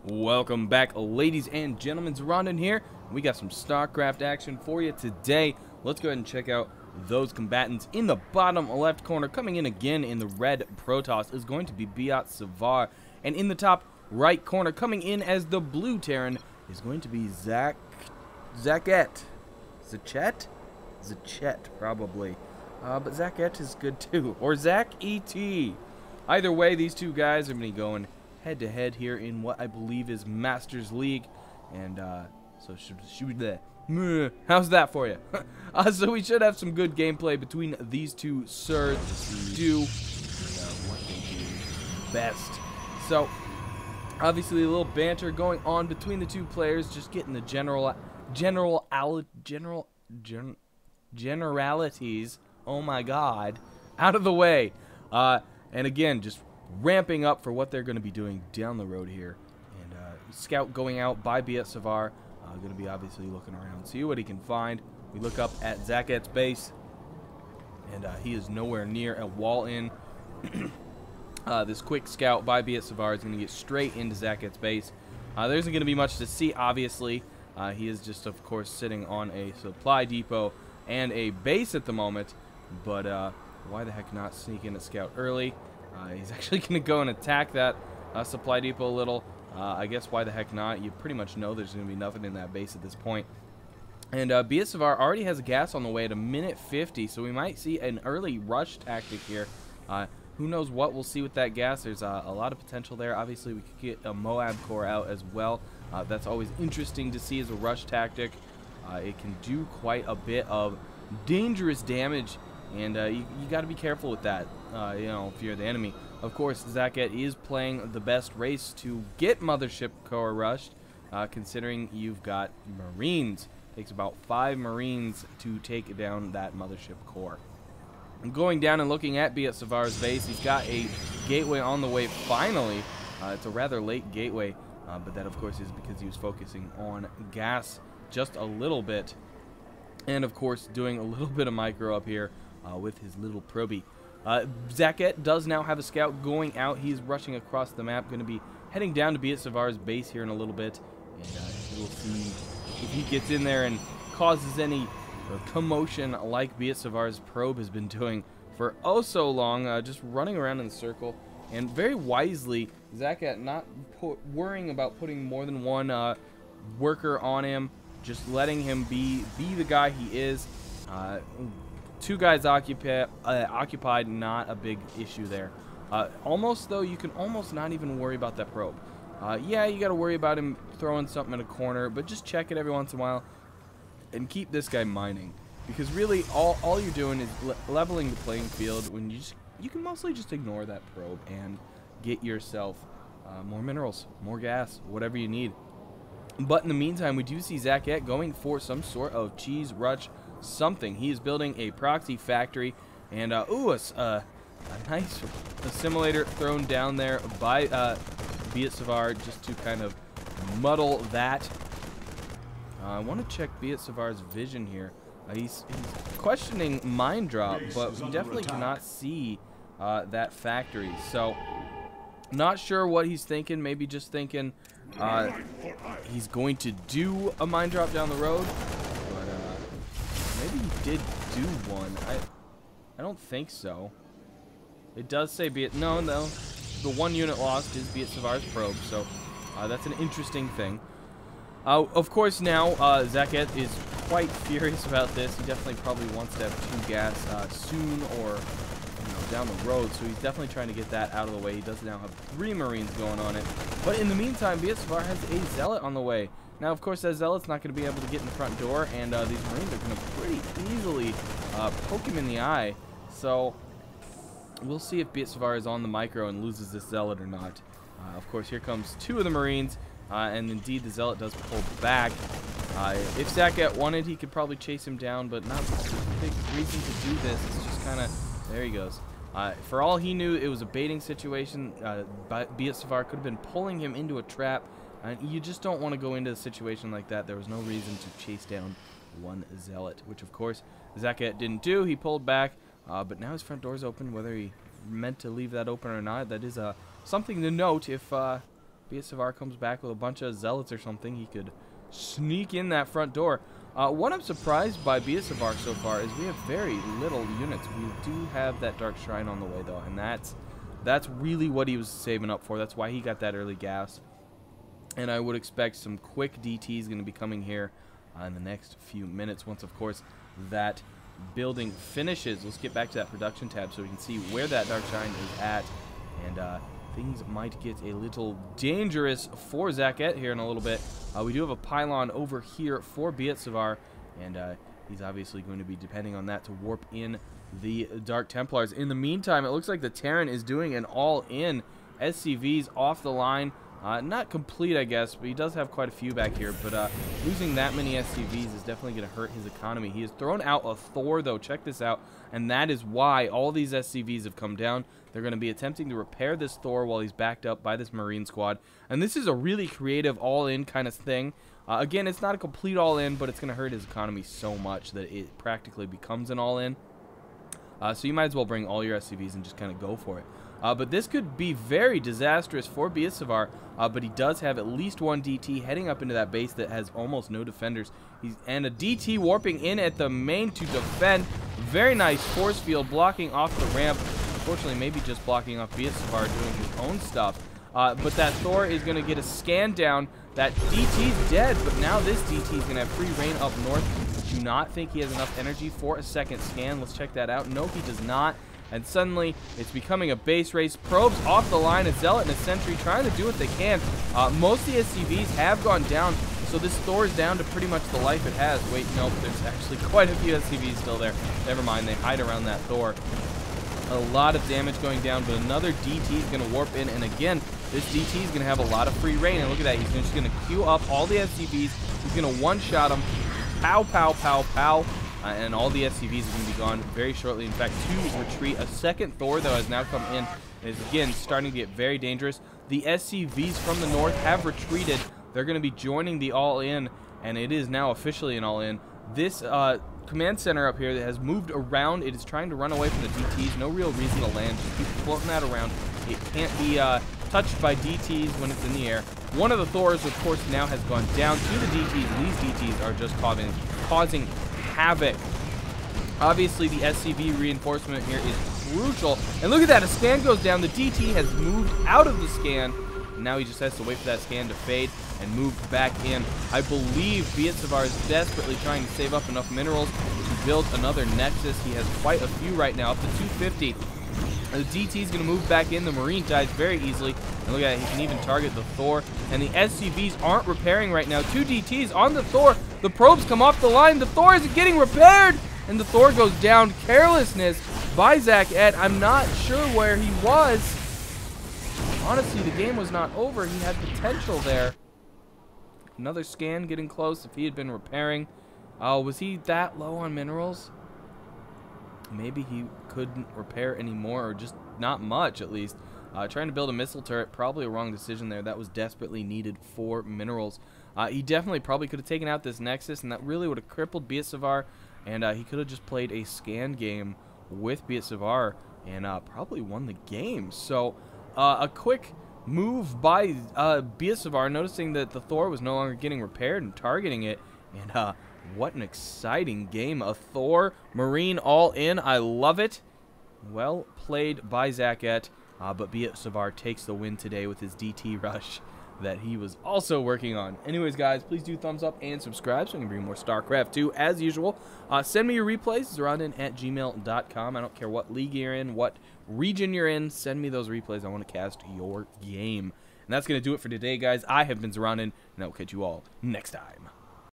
Welcome back, ladies and gentlemen. Zoronden here. We got some Starcraft action for you today. Let's go ahead and check out those combatants. In the bottom left corner, coming in again in the red Protoss, is going to be BiotSavart. And in the top right corner, coming in as the blue Terran, is going to be Zachet. Zachet, probably. But Zachet is good too. Or Zachet. Either way, these two guys are going to be going head-to-head here in what I believe is Masters League. And so how's that for you? So we should have some good gameplay between these two sirs to do what they do best. So obviously a little banter going on between the two players, just getting the generalities, oh my god, out of the way. And again, just ramping up for what they're going to be doing down the road here. And scout going out by BiotSavart, going to be obviously looking around, see what he can find. We look up at Zachet's base, and he is nowhere near a wall in. This quick scout by BiotSavart is going to get straight into Zachet's base. There isn't going to be much to see, obviously. He is just, of course, sitting on a supply depot and a base at the moment. But why the heck not sneak in a scout early? He's actually going to go and attack that supply depot a little. I guess why the heck not? You pretty much know there's going to be nothing in that base at this point. And BiotSavart already has a gas on the way at a minute 50, so we might see an early rush tactic here. Who knows what we'll see with that gas. There's a lot of potential there. Obviously, we could get a Moab core out as well. That's always interesting to see as a rush tactic. It can do quite a bit of dangerous damage, and you got to be careful with that, you know, if you're the enemy. Of course, Zachet is playing the best race to get Mothership Core rushed, considering you've got Marines. It takes about 5 Marines to take down that Mothership Core. I'm going down and looking at BiotSavart's base. He's got a gateway on the way finally. It's a rather late gateway, but that, of course, is because he was focusing on gas just a little bit. And, of course, doing a little bit of micro up here with his little proby. Zachet does now have a scout going out. He's rushing across the map, going to be heading down to BiotSavart's base here in a little bit. And we'll see if he gets in there and causes any commotion like BiotSavart's probe has been doing for oh so long, just running around in a circle. And very wisely, Zachet not worrying about putting more than one worker on him, just letting him be the guy he is. 2 guys occupied, not a big issue there. Almost, though, you can almost not even worry about that probe. Yeah, you got to worry about him throwing something in a corner, but just check it every once in a while and keep this guy mining. Because really, all you're doing is leveling the playing field when you can mostly just ignore that probe and get yourself more minerals, more gas, whatever you need. But in the meantime, we do see Zachet going for some sort of cheese rush something. He is building a proxy factory, and a nice assimilator thrown down there by BiotSavart just to kind of muddle that. I want to check BiotSavart's vision here. He's questioning mine drop, but we definitely cannot see that factory. So, not sure what he's thinking. Maybe just thinking he's going to do a mine drop down the road. Maybe he did do one. I don't think so. It does say no. The 1 unit lost is BiotSavart's probe, so that's an interesting thing. Of course, now Zachet is quite furious about this. He definitely probably wants to have 2 gas soon or down the road, so he's definitely trying to get that out of the way. He does now have 3 Marines going on it. But in the meantime, BiotSavart has a Zealot on the way. Now, of course, that Zealot's not going to be able to get in the front door, and these Marines are going to pretty easily poke him in the eye. So, we'll see if BiotSavart is on the micro and loses this Zealot or not. Of course, here comes 2 of the Marines, and indeed the Zealot does pull back. If Zachet wanted, he could probably chase him down, but not a big reason to do this. It's just kind of, there he goes. For all he knew, it was a baiting situation. BiotSavart could have been pulling him into a trap. And you just don't want to go into a situation like that. There was no reason to chase down 1 Zealot, which, of course, Zachet didn't do. He pulled back, but now his front door's open. Whether he meant to leave that open or not, that is something to note if BiotSavart comes back with a bunch of zealots or something, he could sneak in that front door. What I'm surprised by BiotSavart so far is we have very little units. We do have that Dark Shrine on the way, though, and that's really what he was saving up for. That's why he got that early gas. And I would expect some quick DTs going to be coming here in the next few minutes once, of course, that building finishes. Let's get back to that production tab so we can see where that Dark Shrine is at. And things might get a little dangerous for Zachet here in a little bit. We do have a pylon over here for BiotSavart, and he's obviously going to be depending on that to warp in the Dark Templars. In the meantime, it looks like the Terran is doing an all-in. SCVs off the line. Not complete, I guess, but he does have quite a few back here. But losing that many SCVs is definitely going to hurt his economy. He has thrown out a Thor, though. Check this out. And that is why all these SCVs have come down. They're going to be attempting to repair this Thor while he's backed up by this Marine squad. And this is a really creative all-in kind of thing. Again, it's not a complete all-in, but it's going to hurt his economy so much that it practically becomes an all-in. So you might as well bring all your SCVs and just kind of go for it. But this could be very disastrous for BiotSavart, but he does have at least one DT heading up into that base that has almost no defenders. And a DT warping in at the main to defend. Very nice force field blocking off the ramp. Unfortunately, maybe just blocking off BiotSavart doing his own stuff. But that Thor is going to get a scan down. That DT's dead, but now this DT is going to have free reign up north. Do not think he has enough energy for a second scan. Let's check that out. No, he does not. And suddenly, it's becoming a base race. Probes off the line, a Zealot and a Sentry trying to do what they can. Most of the SCVs have gone down, so this Thor is down to pretty much the life it has. Wait, nope, there's actually quite a few SCVs still there. Never mind, they hide around that Thor. A lot of damage going down, but another DT is going to warp in, and again, this DT is going to have a lot of free reign, and look at that, he's just going to queue up all the SCVs, he's going to one-shot them, pow, pow, pow, pow, and all the SCVs are going to be gone very shortly. In fact, to retreat. A second Thor, though, has now come in, and is again starting to get very dangerous. The SCVs from the north have retreated. They're going to be joining the all-in, and it is now officially an all-in. This command center up here that has moved around, it is trying to run away from the DTs. No real reason to land. Just keep floating that around. It can't be touched by DTs when it's in the air. One of the Thors, of course, now has gone down to the DTs, and these DTs are just causing havoc. Obviously, the SCV reinforcement here is crucial. And look at that, a scan goes down. The DT has moved out of the scan. And now he just has to wait for that scan to fade and move back in. I believe BiotSavart is desperately trying to save up enough minerals to build another Nexus. He has quite a few right now, up to 250. The DT is going to move back in. The Marine dies very easily. And look at that, he can even target the Thor. And the SCVs aren't repairing right now. 2 DTs on the Thor. The probes come off the line. The Thor isn't getting repaired. And the Thor goes down. Carelessness by Zachet. I'm not sure where he was. Honestly, the game was not over. He had potential there. Another scan getting close if he had been repairing. Was he that low on minerals? Maybe he couldn't repair anymore, or just not much at least. Trying to build a missile turret, probably a wrong decision there. That was desperately needed for minerals. He definitely probably could have taken out this Nexus, and that really would have crippled BiotSavart, and he could have just played a scan game with BiotSavart and probably won the game. So a quick move by BiotSavart, noticing that the Thor was no longer getting repaired and targeting it, and what an exciting game. A Thor Marine all in. I love it. Well played by Zachet. But BiotSavart takes the win today with his DT rush that he was also working on. Anyways, guys, please do thumbs up and subscribe so I can bring more Starcraft 2 as usual. Send me your replays, Zoronden@gmail.com. I don't care what league you're in, what region you're in. Send me those replays. I want to cast your game. And that's going to do it for today, guys. I have been Zoronden, and I will catch you all next time.